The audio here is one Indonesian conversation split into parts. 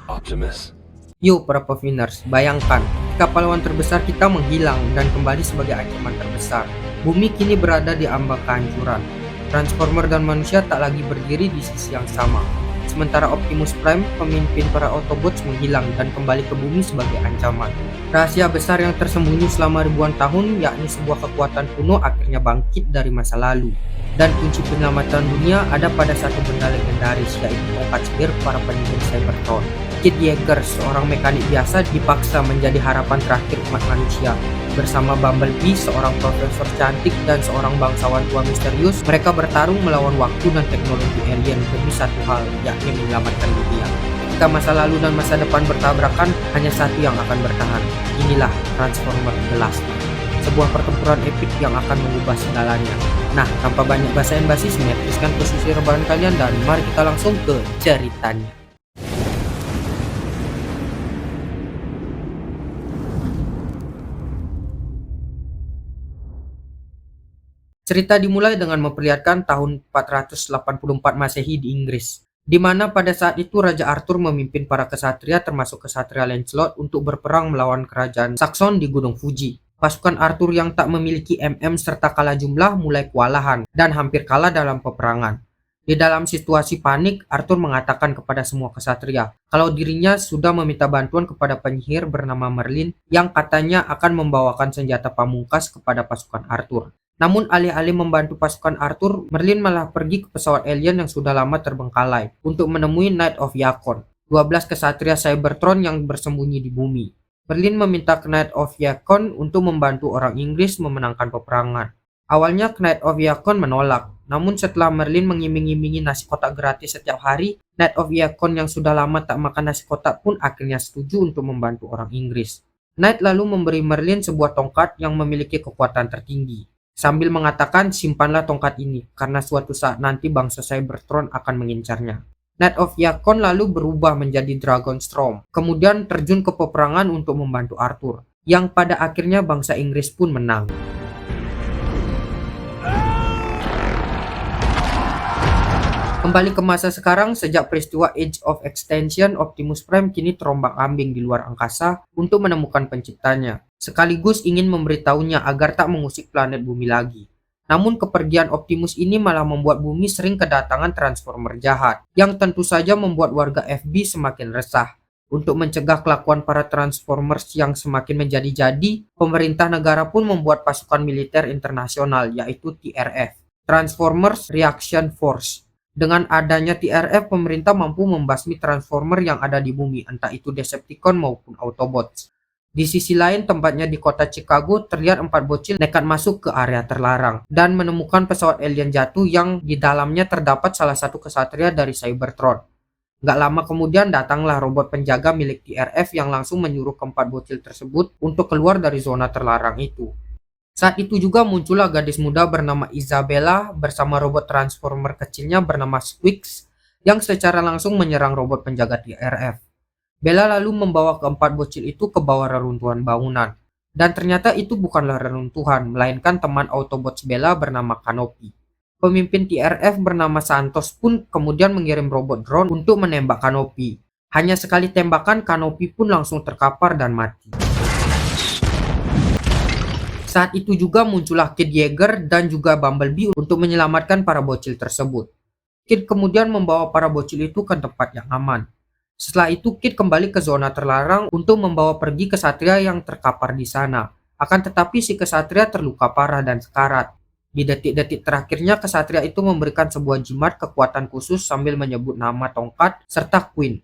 Optimus. Yo para Peviners, bayangkan jika pahlawan terbesar kita menghilang dan kembali sebagai ancaman terbesar. Bumi kini berada di ambang kehancuran. Transformer dan manusia tak lagi berdiri di sisi yang sama. Sementara Optimus Prime, pemimpin para Autobots, menghilang dan kembali ke bumi sebagai ancaman. Rahasia besar yang tersembunyi selama ribuan tahun, yakni sebuah kekuatan kuno akhirnya bangkit dari masa lalu. Dan kunci penyelamatan dunia ada pada satu benda legendaris, yaitu tongkat sihir para penyihir Cybertron. Kid Yeager, seorang mekanik biasa, dipaksa menjadi harapan terakhir umat manusia. Bersama Bumblebee, seorang profesor cantik dan seorang bangsawan tua misterius, mereka bertarung melawan waktu dan teknologi alien demi satu hal, yakni menyelamatkan dunia. Jika masa lalu dan masa depan bertabrakan, hanya satu yang akan bertahan. Inilah Transformer The Last Stand. Sebuah pertempuran epik yang akan mengubah segalanya. Nah, tanpa banyak basa-basi, simetriskan posisi rebahan kalian dan mari kita langsung ke ceritanya. Cerita dimulai dengan memperlihatkan tahun 484 Masehi di Inggris, di mana pada saat itu Raja Arthur memimpin para kesatria termasuk kesatria Lancelot untuk berperang melawan kerajaan Saxon di Gunung Fuji. Pasukan Arthur yang tak memiliki serta kalah jumlah mulai kewalahan dan hampir kalah dalam peperangan. Di dalam situasi panik, Arthur mengatakan kepada semua kesatria kalau dirinya sudah meminta bantuan kepada penyihir bernama Merlin yang katanya akan membawakan senjata pamungkas kepada pasukan Arthur. Namun alih-alih membantu pasukan Arthur, Merlin malah pergi ke pesawat alien yang sudah lama terbengkalai untuk menemui Knight of Yakon, 12 kesatria Cybertron yang bersembunyi di bumi. Merlin meminta Knight of Yakon untuk membantu orang Inggris memenangkan peperangan. Awalnya Knight of Yakon menolak, namun setelah Merlin mengiming-imingi nasi kotak gratis setiap hari, Knight of Yakon yang sudah lama tak makan nasi kotak pun akhirnya setuju untuk membantu orang Inggris. Knight lalu memberi Merlin sebuah tongkat yang memiliki kekuatan tertinggi, sambil mengatakan simpanlah tongkat ini karena suatu saat nanti bangsa Cybertron akan mengincarnya. Knight of Yakon lalu berubah menjadi Dragonstorm, kemudian terjun ke peperangan untuk membantu Arthur, yang pada akhirnya bangsa Inggris pun menang. Kembali ke masa sekarang, sejak peristiwa Age of Extinction, Optimus Prime kini terombang-ambing di luar angkasa untuk menemukan penciptanya, sekaligus ingin memberitahunya agar tak mengusik planet bumi lagi. Namun kepergian Optimus ini malah membuat bumi sering kedatangan Transformer jahat, yang tentu saja membuat warga FB semakin resah. Untuk mencegah kelakuan para Transformers yang semakin menjadi-jadi, pemerintah negara pun membuat pasukan militer internasional, yaitu TRF, Transformers Reaction Force. Dengan adanya TRF, pemerintah mampu membasmi Transformer yang ada di bumi, entah itu Decepticon maupun Autobots. Di sisi lain, tempatnya di kota Chicago, terlihat 4 bocil nekat masuk ke area terlarang dan menemukan pesawat alien jatuh yang di dalamnya terdapat salah satu kesatria dari Cybertron. Gak lama kemudian datanglah robot penjaga milik TRF yang langsung menyuruh keempat bocil tersebut untuk keluar dari zona terlarang itu. Saat itu juga muncullah gadis muda bernama Isabella bersama robot Transformer kecilnya bernama Squeaks yang secara langsung menyerang robot penjaga TRF. Bella lalu membawa keempat bocil itu ke bawah reruntuhan bangunan. Dan ternyata itu bukanlah reruntuhan, melainkan teman Autobots Bella bernama Canopy. Pemimpin TRF bernama Santos pun kemudian mengirim robot drone untuk menembak Canopy. Hanya sekali tembakan, Canopy pun langsung terkapar dan mati. Saat itu juga muncullah Kid Yeager dan juga Bumblebee untuk menyelamatkan para bocil tersebut. Kid kemudian membawa para bocil itu ke tempat yang aman. Setelah itu Kid kembali ke zona terlarang untuk membawa pergi kesatria yang terkapar di sana. Akan tetapi si kesatria terluka parah dan sekarat. Di detik-detik terakhirnya kesatria itu memberikan sebuah jimat kekuatan khusus sambil menyebut nama tongkat serta Queen.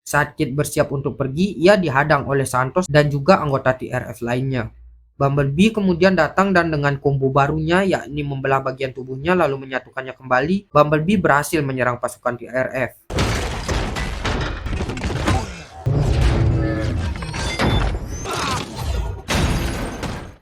Saat Kid bersiap untuk pergi, ia dihadang oleh Santos dan juga anggota TRF lainnya. Bumblebee kemudian datang dan dengan combo barunya, yakni membelah bagian tubuhnya lalu menyatukannya kembali, Bumblebee berhasil menyerang pasukan TRF.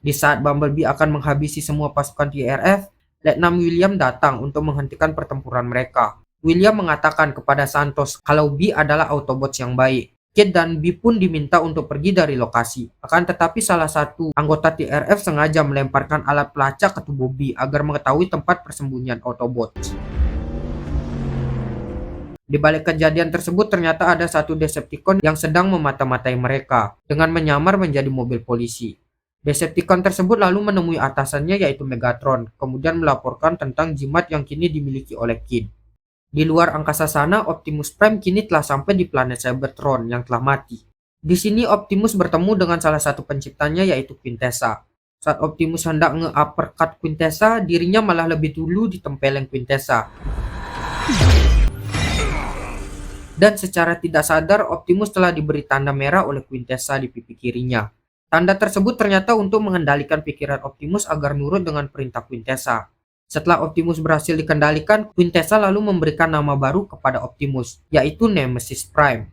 Di saat Bumblebee akan menghabisi semua pasukan TRF, Letnan William datang untuk menghentikan pertempuran mereka. William mengatakan kepada Santos kalau Bee adalah Autobots yang baik. Kid dan Bee pun diminta untuk pergi dari lokasi. Akan tetapi salah satu anggota TRF sengaja melemparkan alat pelacak ke tubuh Bee agar mengetahui tempat persembunyian Autobots. Di balik kejadian tersebut ternyata ada satu Decepticon yang sedang memata-matai mereka dengan menyamar menjadi mobil polisi. Decepticon tersebut lalu menemui atasannya yaitu Megatron, kemudian melaporkan tentang jimat yang kini dimiliki oleh Kid. Di luar angkasa sana, Optimus Prime kini telah sampai di planet Cybertron yang telah mati. Di sini Optimus bertemu dengan salah satu penciptanya yaitu Quintessa. Saat Optimus hendak nge-uppercut Quintessa, dirinya malah lebih dulu ditempeleng Quintessa. Dan secara tidak sadar, Optimus telah diberi tanda merah oleh Quintessa di pipi kirinya. Tanda tersebut ternyata untuk mengendalikan pikiran Optimus agar nurut dengan perintah Quintessa. Setelah Optimus berhasil dikendalikan, Quintessa lalu memberikan nama baru kepada Optimus, yaitu Nemesis Prime.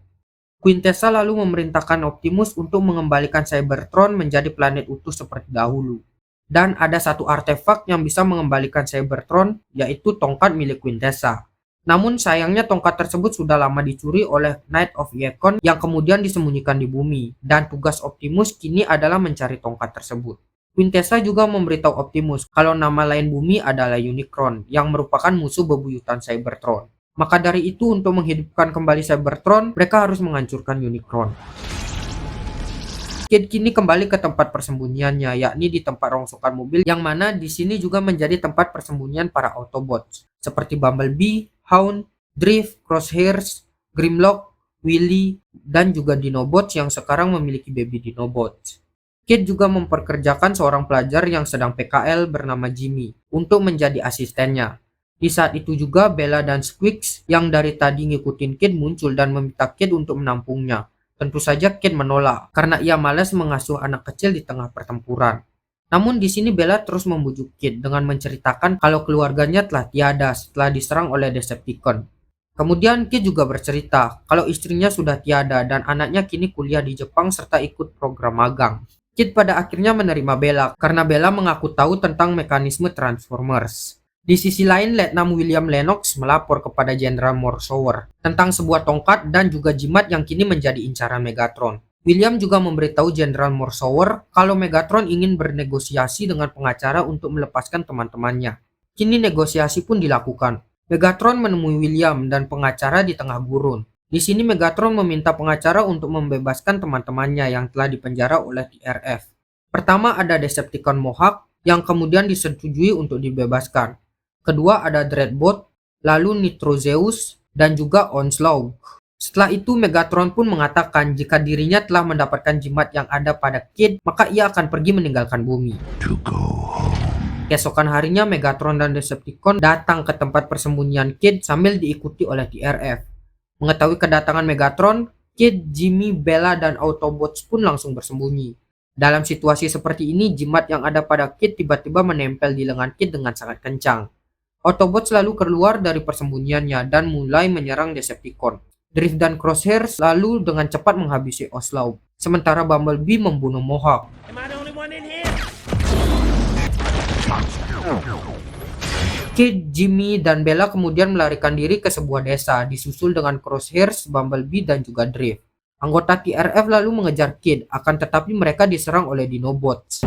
Quintessa lalu memerintahkan Optimus untuk mengembalikan Cybertron menjadi planet utuh seperti dahulu. Dan ada satu artefak yang bisa mengembalikan Cybertron, yaitu tongkat milik Quintessa. Namun sayangnya tongkat tersebut sudah lama dicuri oleh Knight of Icon yang kemudian disembunyikan di bumi, dan tugas Optimus kini adalah mencari tongkat tersebut. Quintessa juga memberitahu Optimus kalau nama lain bumi adalah Unicron yang merupakan musuh bebuyutan Cybertron. Maka dari itu untuk menghidupkan kembali Cybertron, mereka harus menghancurkan Unicron. Kid kini kembali ke tempat persembunyiannya, yakni di tempat rongsokan mobil yang mana di sini juga menjadi tempat persembunyian para Autobots seperti Bumblebee, Hound, Drift, Crosshairs, Grimlock, Willy, dan juga Dinobots yang sekarang memiliki baby Dinobots. Kid juga memperkerjakan seorang pelajar yang sedang PKL bernama Jimmy untuk menjadi asistennya. Di saat itu juga Bella dan Squeaks yang dari tadi ngikutin Kid muncul dan meminta Kid untuk menampungnya. Tentu saja Kid menolak karena ia malas mengasuh anak kecil di tengah pertempuran. Namun di sini Bella terus membujuk Kid dengan menceritakan kalau keluarganya telah tiada setelah diserang oleh Decepticon. Kemudian Kid juga bercerita kalau istrinya sudah tiada dan anaknya kini kuliah di Jepang serta ikut program magang. Kid pada akhirnya menerima Bella karena Bella mengaku tahu tentang mekanisme Transformers. Di sisi lain, Letnan William Lennox melapor kepada Jenderal Morsower tentang sebuah tongkat dan juga jimat yang kini menjadi incaran Megatron. William juga memberitahu Jenderal Morsower kalau Megatron ingin bernegosiasi dengan pengacara untuk melepaskan teman-temannya. Kini negosiasi pun dilakukan. Megatron menemui William dan pengacara di tengah gurun. Di sini Megatron meminta pengacara untuk membebaskan teman-temannya yang telah dipenjara oleh TRF. Pertama ada Decepticon Mohawk yang kemudian disetujui untuk dibebaskan. Kedua ada Dreadbot, lalu Nitrozeus, dan juga Onslaught. Setelah itu Megatron pun mengatakan jika dirinya telah mendapatkan jimat yang ada pada Kid, maka ia akan pergi meninggalkan bumi. Keesokan harinya Megatron dan Decepticon datang ke tempat persembunyian Kid sambil diikuti oleh TRF. Mengetahui kedatangan Megatron, Kid, Jimmy, Bella, dan Autobots pun langsung bersembunyi. Dalam situasi seperti ini, jimat yang ada pada Kid tiba-tiba menempel di lengan Kid dengan sangat kencang. Autobots lalu keluar dari persembunyiannya dan mulai menyerang Decepticon. Drift dan Crosshairs lalu dengan cepat menghabisi Onslaught, sementara Bumblebee membunuh Mohawk. Kid, Jimmy, dan Bella kemudian melarikan diri ke sebuah desa, disusul dengan Crosshairs, Bumblebee, dan juga Drift. Anggota TRF lalu mengejar Kid, akan tetapi mereka diserang oleh Dinobots.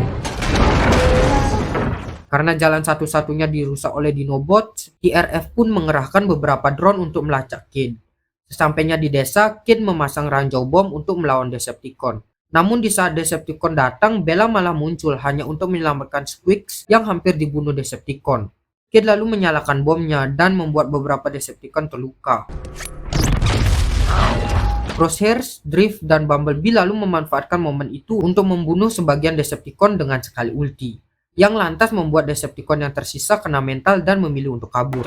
Karena jalan satu-satunya dirusak oleh Dinobots, TRF pun mengerahkan beberapa drone untuk melacak Kid. Sesampainya di desa, Kid memasang ranjau bom untuk melawan Decepticon. Namun di saat Decepticon datang, Bella malah muncul hanya untuk menyelamatkan Squeaks yang hampir dibunuh Decepticon. Kid lalu menyalakan bomnya dan membuat beberapa Decepticon terluka. Crosshairs, Drift, dan Bumblebee lalu memanfaatkan momen itu untuk membunuh sebagian Decepticon dengan sekali ulti, yang lantas membuat Decepticon yang tersisa kena mental dan memilih untuk kabur.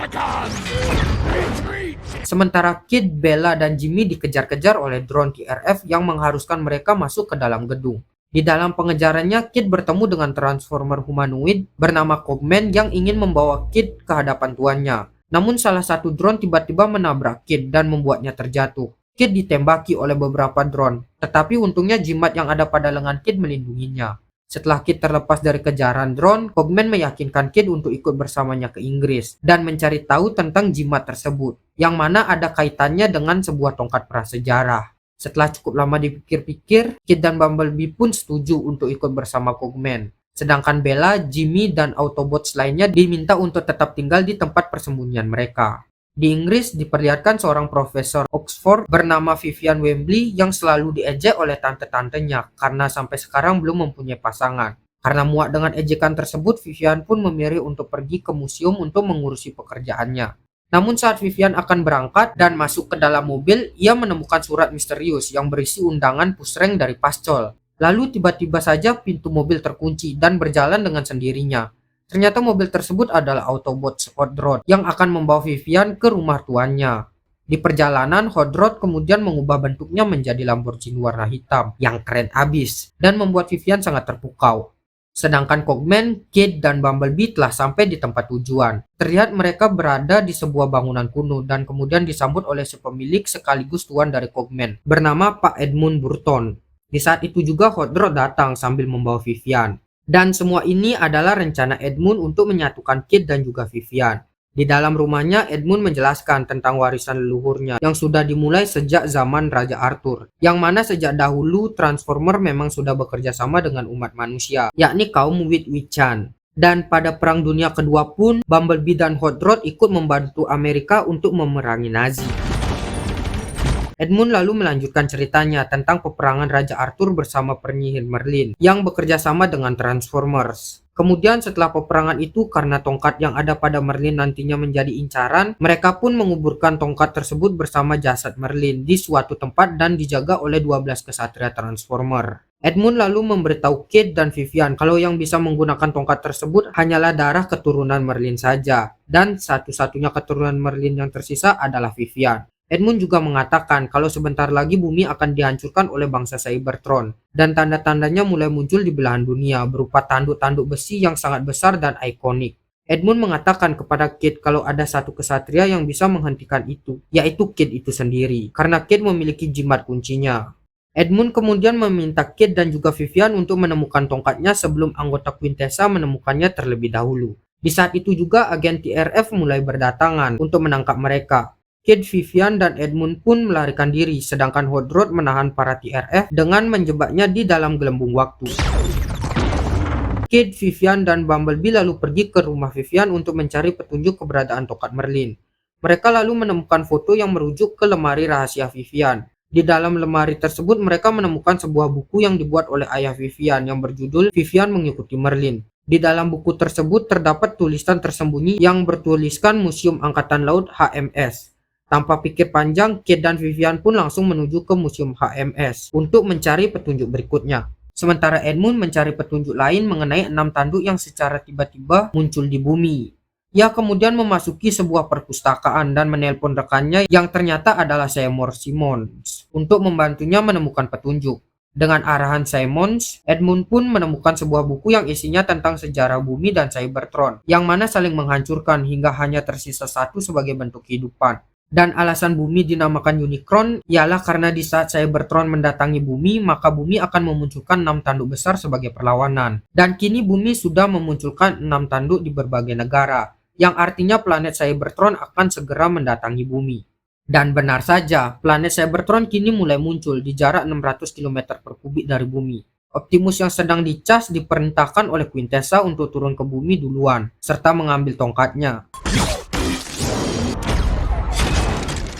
Sementara Kid, Bella, dan Jimmy dikejar-kejar oleh drone TRF yang mengharuskan mereka masuk ke dalam gedung. Di dalam pengejarannya, Kid bertemu dengan Transformer humanoid bernama Cogman yang ingin membawa Kid ke hadapan tuannya. Namun salah satu drone tiba-tiba menabrak Kid dan membuatnya terjatuh. Kid ditembaki oleh beberapa drone, tetapi untungnya jimat yang ada pada lengan Kid melindunginya. Setelah Kid terlepas dari kejaran drone, Cogman meyakinkan Kid untuk ikut bersamanya ke Inggris dan mencari tahu tentang jimat tersebut, yang mana ada kaitannya dengan sebuah tongkat prasejarah. Setelah cukup lama dipikir-pikir, Kid dan Bumblebee pun setuju untuk ikut bersama Cogman. Sedangkan Bella, Jimmy, dan Autobots lainnya diminta untuk tetap tinggal di tempat persembunyian mereka. Di Inggris diperlihatkan seorang profesor Oxford bernama Vivian Wembley yang selalu diejek oleh tante-tantenya karena sampai sekarang belum mempunyai pasangan. Karena muak dengan ejekan tersebut, Vivian pun memilih untuk pergi ke museum untuk mengurusi pekerjaannya. Namun saat Vivian akan berangkat dan masuk ke dalam mobil, ia menemukan surat misterius yang berisi undangan pusreng dari Pascol. Lalu tiba-tiba saja pintu mobil terkunci dan berjalan dengan sendirinya. Ternyata mobil tersebut adalah Autobot Hot Rod yang akan membawa Vivian ke rumah tuannya. Di perjalanan, Hot Rod kemudian mengubah bentuknya menjadi Lamborghini warna hitam yang keren abis dan membuat Vivian sangat terpukau. Sedangkan Cogman, Kate, dan Bumblebee telah sampai di tempat tujuan. Terlihat mereka berada di sebuah bangunan kuno dan kemudian disambut oleh si pemilik sekaligus tuan dari Cogman bernama Pak Edmund Burton. Di saat itu juga Hot Rod datang sambil membawa Vivian. Dan semua ini adalah rencana Edmund untuk menyatukan Kate dan juga Vivian. Di dalam rumahnya, Edmund menjelaskan tentang warisan leluhurnya yang sudah dimulai sejak zaman Raja Arthur. Yang mana sejak dahulu Transformer memang sudah bekerja sama dengan umat manusia, yakni kaum Witwiccan. Dan pada Perang Dunia Kedua pun, Bumblebee dan Hot Rod ikut membantu Amerika untuk memerangi Nazi. Edmund lalu melanjutkan ceritanya tentang peperangan Raja Arthur bersama penyihir Merlin yang bekerja sama dengan Transformers. Kemudian setelah peperangan itu, karena tongkat yang ada pada Merlin nantinya menjadi incaran, mereka pun menguburkan tongkat tersebut bersama jasad Merlin di suatu tempat dan dijaga oleh 12 kesatria Transformer. Edmund lalu memberitahu Kate dan Vivian kalau yang bisa menggunakan tongkat tersebut hanyalah darah keturunan Merlin saja, dan satu-satunya keturunan Merlin yang tersisa adalah Vivian. Edmund juga mengatakan kalau sebentar lagi bumi akan dihancurkan oleh bangsa Cybertron, dan tanda-tandanya mulai muncul di belahan dunia berupa tanduk-tanduk besi yang sangat besar dan ikonik. Edmund mengatakan kepada Kate kalau ada satu kesatria yang bisa menghentikan itu, yaitu Kate itu sendiri, karena Kate memiliki jimat kuncinya. Edmund kemudian meminta Kate dan juga Vivian untuk menemukan tongkatnya sebelum anggota Quintessa menemukannya terlebih dahulu. Di saat itu juga agen TRF mulai berdatangan untuk menangkap mereka. Kate, Vivian, dan Edmund pun melarikan diri, sedangkan Hot Rod menahan para TRF dengan menjebaknya di dalam gelembung waktu. Kate, Vivian, dan Bumblebee lalu pergi ke rumah Vivian untuk mencari petunjuk keberadaan tongkat Merlin. Mereka lalu menemukan foto yang merujuk ke lemari rahasia Vivian. Di dalam lemari tersebut mereka menemukan sebuah buku yang dibuat oleh ayah Vivian yang berjudul Vivian Mengikuti Merlin. Di dalam buku tersebut terdapat tulisan tersembunyi yang bertuliskan Museum Angkatan Laut HMS. Tanpa pikir panjang, Kate dan Vivian pun langsung menuju ke Museum HMS untuk mencari petunjuk berikutnya. Sementara Edmund mencari petunjuk lain mengenai 6 tanduk yang secara tiba-tiba muncul di bumi. Ia kemudian memasuki sebuah perpustakaan dan menelpon rekannya yang ternyata adalah Seymour Simons untuk membantunya menemukan petunjuk. Dengan arahan Simons, Edmund pun menemukan sebuah buku yang isinya tentang sejarah bumi dan Cybertron, yang mana saling menghancurkan hingga hanya tersisa satu sebagai bentuk kehidupan. Dan alasan bumi dinamakan Unicron ialah karena di saat Cybertron mendatangi bumi, maka bumi akan memunculkan 6 tanduk besar sebagai perlawanan. Dan kini bumi sudah memunculkan 6 tanduk di berbagai negara, yang artinya planet Cybertron akan segera mendatangi bumi. Dan benar saja, planet Cybertron kini mulai muncul di jarak 600 km per kubik dari bumi. Optimus yang sedang dicas diperintahkan oleh Quintessa untuk turun ke bumi duluan, serta mengambil tongkatnya.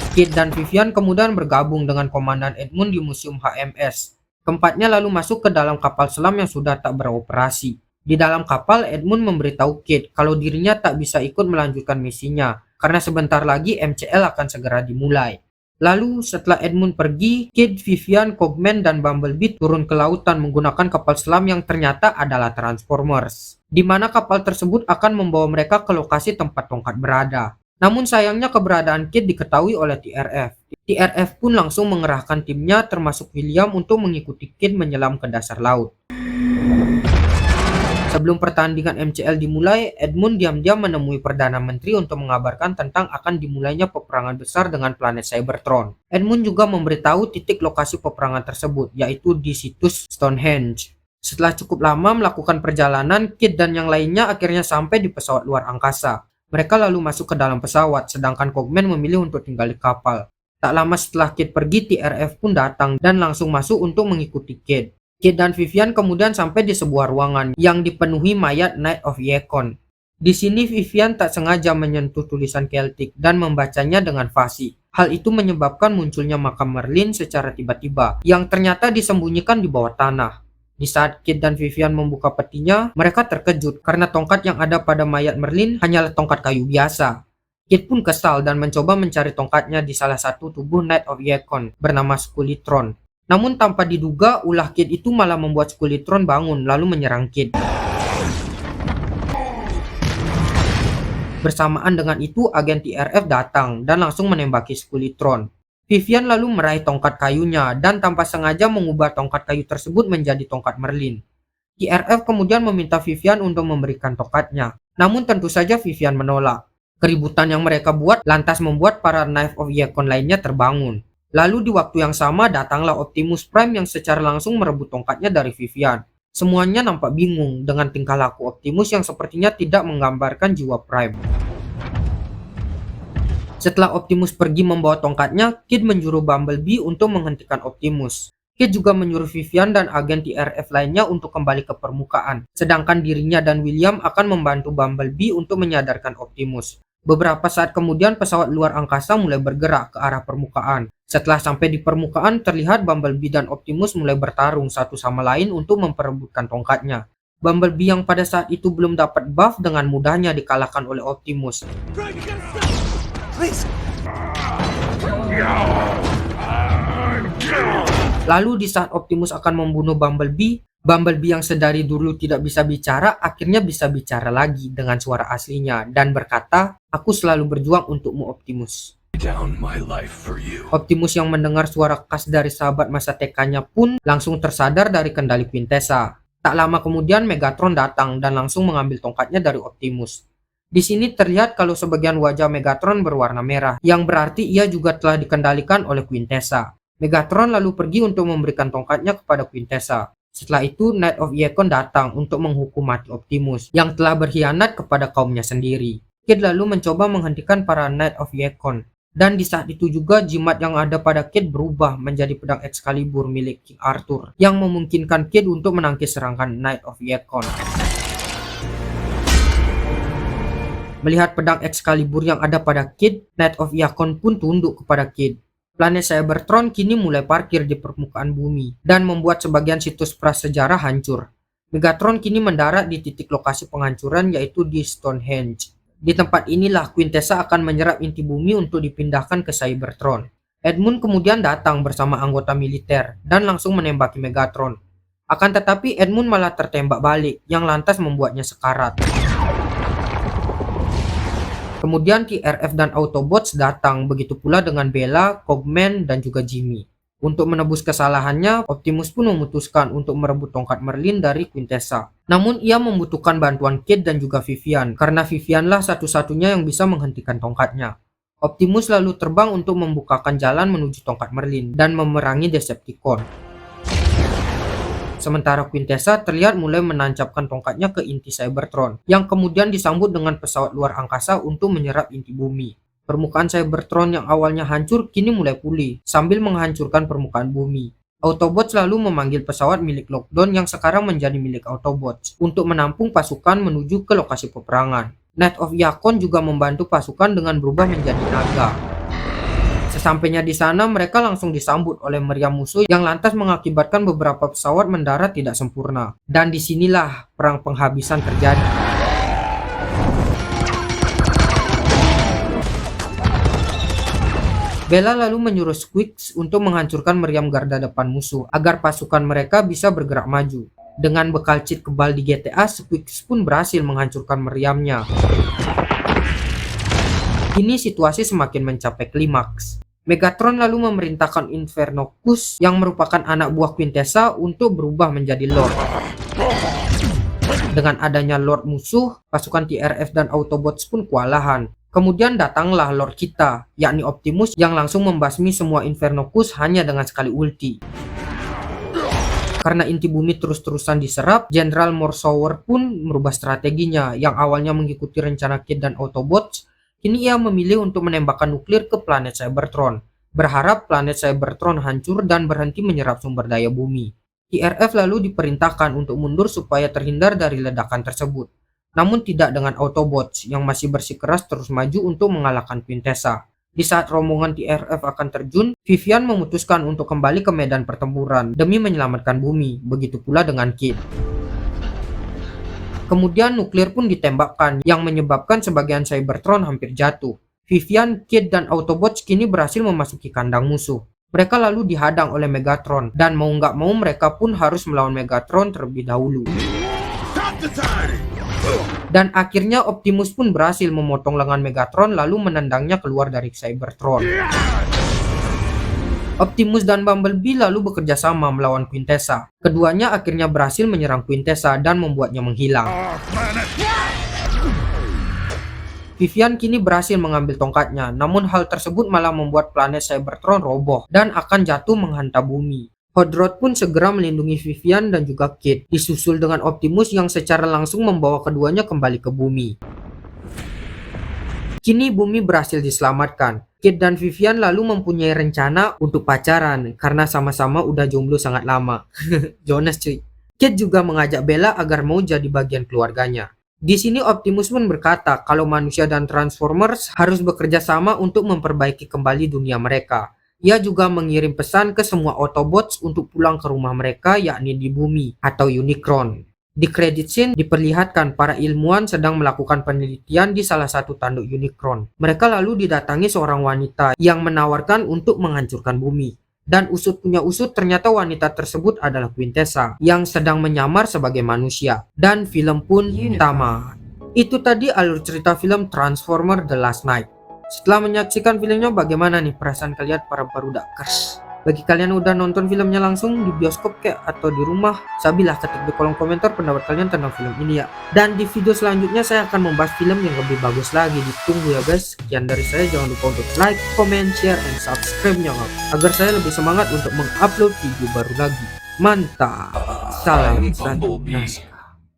Kate dan Vivian kemudian bergabung dengan Komandan Edmund di Museum HMS. Keempatnya lalu masuk ke dalam kapal selam yang sudah tak beroperasi. Di dalam kapal, Edmund memberitahu Kate kalau dirinya tak bisa ikut melanjutkan misinya, karena sebentar lagi MCL akan segera dimulai. Lalu setelah Edmund pergi, Kate, Vivian, Cogman, dan Bumblebee turun ke lautan menggunakan kapal selam yang ternyata adalah Transformers, di mana kapal tersebut akan membawa mereka ke lokasi tempat tongkat berada. Namun sayangnya keberadaan Kate diketahui oleh TRF. TRF pun langsung mengerahkan timnya termasuk William untuk mengikuti Kate menyelam ke dasar laut. Sebelum pertandingan MCL dimulai, Edmund diam-diam menemui Perdana Menteri untuk mengabarkan tentang akan dimulainya peperangan besar dengan planet Cybertron. Edmund juga memberitahu titik lokasi peperangan tersebut, yaitu di situs Stonehenge. Setelah cukup lama melakukan perjalanan, Kate dan yang lainnya akhirnya sampai di pesawat luar angkasa. Mereka lalu masuk ke dalam pesawat, sedangkan Cogman memilih untuk tinggal di kapal. Tak lama setelah Kate pergi, TRF pun datang dan langsung masuk untuk mengikuti Kate. Kate dan Vivian kemudian sampai di sebuah ruangan yang dipenuhi mayat Knight of Yekon. Di sini Vivian tak sengaja menyentuh tulisan Celtic dan membacanya dengan fasih. Hal itu menyebabkan munculnya makam Merlin secara tiba-tiba, yang ternyata disembunyikan di bawah tanah. Di saat Kit dan Vivian membuka petinya, mereka terkejut karena tongkat yang ada pada mayat Merlin hanyalah tongkat kayu biasa. Kit pun kesal dan mencoba mencari tongkatnya di salah satu tubuh Knight of Yekon bernama Skulitron. Namun tanpa diduga, ulah Kit itu malah membuat Skulitron bangun lalu menyerang Kit. Bersamaan dengan itu, agen TRF datang dan langsung menembaki Skulitron. Vivian lalu meraih tongkat kayunya dan tanpa sengaja mengubah tongkat kayu tersebut menjadi tongkat Merlin. TRF kemudian meminta Vivian untuk memberikan tongkatnya. Namun tentu saja Vivian menolak. Keributan yang mereka buat lantas membuat para Knight of Yekon lainnya terbangun. Lalu di waktu yang sama datanglah Optimus Prime yang secara langsung merebut tongkatnya dari Vivian. Semuanya nampak bingung dengan tingkah laku Optimus yang sepertinya tidak menggambarkan jiwa Prime. Setelah Optimus pergi membawa tongkatnya, Kid menyuruh Bumblebee untuk menghentikan Optimus. Kid juga menyuruh Vivian dan agen TRF lainnya untuk kembali ke permukaan, sedangkan dirinya dan William akan membantu Bumblebee untuk menyadarkan Optimus. Beberapa saat kemudian pesawat luar angkasa mulai bergerak ke arah permukaan. Setelah sampai di permukaan, terlihat Bumblebee dan Optimus mulai bertarung satu sama lain untuk memperebutkan tongkatnya. Bumblebee yang pada saat itu belum dapat buff dengan mudahnya dikalahkan oleh Optimus. Lalu di saat Optimus akan membunuh Bumblebee, Bumblebee yang sedari dulu tidak bisa bicara akhirnya bisa bicara lagi dengan suara aslinya dan berkata, "Aku selalu berjuang untukmu, Optimus." Optimus yang mendengar suara khas dari sahabat masa TK-nya pun langsung tersadar dari kendali Quintessa. Tak lama kemudian Megatron datang dan langsung mengambil tongkatnya dari Optimus. Di sini terlihat kalau sebagian wajah Megatron berwarna merah, yang berarti ia juga telah dikendalikan oleh Quintessa. Megatron lalu pergi untuk memberikan tongkatnya kepada Quintessa. Setelah itu, Knight of Yekon datang untuk menghukum mati Optimus yang telah berkhianat kepada kaumnya sendiri. Kid lalu mencoba menghentikan para Knight of Yekon. Dan di saat itu juga jimat yang ada pada Kid berubah menjadi pedang Excalibur milik King Arthur yang memungkinkan Kid untuk menangkis serangan Knight of Yekon. Melihat pedang Excalibur yang ada pada Kid, Knight of Yekon pun tunduk kepada Kid. Planet Cybertron kini mulai parkir di permukaan bumi dan membuat sebagian situs prasejarah hancur. Megatron kini mendarat di titik lokasi penghancuran yaitu di Stonehenge. Di tempat inilah Quintessa akan menyerap inti bumi untuk dipindahkan ke Cybertron. Edmund kemudian datang bersama anggota militer dan langsung menembaki Megatron. Akan tetapi Edmund malah tertembak balik yang lantas membuatnya sekarat. Kemudian TRF dan Autobots datang, begitu pula dengan Bella, Cogman, dan juga Jimmy. Untuk menebus kesalahannya, Optimus pun memutuskan untuk merebut tongkat Merlin dari Quintessa. Namun ia membutuhkan bantuan Kid dan juga Vivian, karena Vivianlah satu-satunya yang bisa menghentikan tongkatnya. Optimus lalu terbang untuk membukakan jalan menuju tongkat Merlin dan memerangi Decepticon. Sementara Quintessa terlihat mulai menancapkan tongkatnya ke inti Cybertron, yang kemudian disambut dengan pesawat luar angkasa untuk menyerap inti bumi. Permukaan Cybertron yang awalnya hancur kini mulai pulih, sambil menghancurkan permukaan bumi. Autobots lalu memanggil pesawat milik Lockdown yang sekarang menjadi milik Autobots, untuk menampung pasukan menuju ke lokasi peperangan. Knight of Yekon juga membantu pasukan dengan berubah menjadi naga. Sesampainya di sana, mereka langsung disambut oleh meriam musuh yang lantas mengakibatkan beberapa pesawat mendarat tidak sempurna. Dan disinilah perang penghabisan terjadi. Bella lalu menyuruh Squeaks untuk menghancurkan meriam garda depan musuh agar pasukan mereka bisa bergerak maju. Dengan bekal cheat kebal di GTA, Squeaks pun berhasil menghancurkan meriamnya. Kini situasi semakin mencapai klimaks. Megatron lalu memerintahkan Infernocus yang merupakan anak buah Quintessa untuk berubah menjadi Lord. Dengan adanya Lord musuh, pasukan TRF dan Autobots pun kewalahan. Kemudian datanglah Lord kita, yakni Optimus yang langsung membasmi semua Infernocus hanya dengan sekali ulti. Karena inti bumi terus-terusan diserap, Jenderal Morsower pun merubah strateginya yang awalnya mengikuti rencana Kid dan Autobots. Kini ia memilih untuk menembakkan nuklir ke planet Cybertron, berharap planet Cybertron hancur dan berhenti menyerap sumber daya bumi. TRF lalu diperintahkan untuk mundur supaya terhindar dari ledakan tersebut. namun tidak dengan Autobots yang masih bersikeras terus maju untuk mengalahkan Quintessa. Di saat rombongan TRF akan terjun, Vivian memutuskan untuk kembali ke medan pertempuran demi menyelamatkan bumi, begitu pula dengan Kid. Kemudian nuklir pun ditembakkan yang menyebabkan sebagian Cybertron hampir jatuh. Vivian, Kid, dan Autobots kini berhasil memasuki kandang musuh. Mereka lalu dihadang oleh Megatron, dan mau nggak mau mereka pun harus melawan Megatron terlebih dahulu. Dan akhirnya Optimus pun berhasil memotong lengan Megatron lalu menendangnya keluar dari Cybertron. Optimus dan Bumblebee lalu bekerja sama melawan Quintessa. Keduanya akhirnya berhasil menyerang Quintessa dan membuatnya menghilang. Vivian kini berhasil mengambil tongkatnya, namun hal tersebut malah membuat planet Cybertron roboh dan akan jatuh menghantam bumi. Hot Rod pun segera melindungi Vivian dan juga Kid, disusul dengan Optimus yang secara langsung membawa keduanya kembali ke bumi. Kini bumi berhasil diselamatkan. Kid dan Vivian lalu mempunyai rencana untuk pacaran karena sama-sama udah jomblo sangat lama. Jonas cuy. Kid juga mengajak Bella agar mau jadi bagian keluarganya. Di sini Optimus pun berkata kalau manusia dan Transformers harus bekerja sama untuk memperbaiki kembali dunia mereka. Ia juga mengirim pesan ke semua Autobots untuk pulang ke rumah mereka, yakni di bumi atau Unicron. Di credit scene diperlihatkan para ilmuwan sedang melakukan penelitian di salah satu tanduk Unicron. Mereka lalu didatangi seorang wanita yang menawarkan untuk menghancurkan bumi. Dan usut punya usut, ternyata wanita tersebut adalah Quintessa yang sedang menyamar sebagai manusia. Dan film pun tamat. Itu tadi alur cerita film Transformer The Last Knight. Setelah menyaksikan filmnya, bagaimana nih perasaan kalian para barudakers? Bagi kalian udah nonton filmnya langsung di bioskop kayak atau di rumah, sabilah ketik di kolom komentar pendapat kalian tentang film ini ya. Dan di video selanjutnya saya akan membahas film yang lebih bagus lagi. Ditunggu ya guys. Sekian dari saya, jangan lupa untuk like, comment, share, and subscribe-nya agar saya lebih semangat untuk mengupload video baru lagi. Mantap. Salam satu naskah.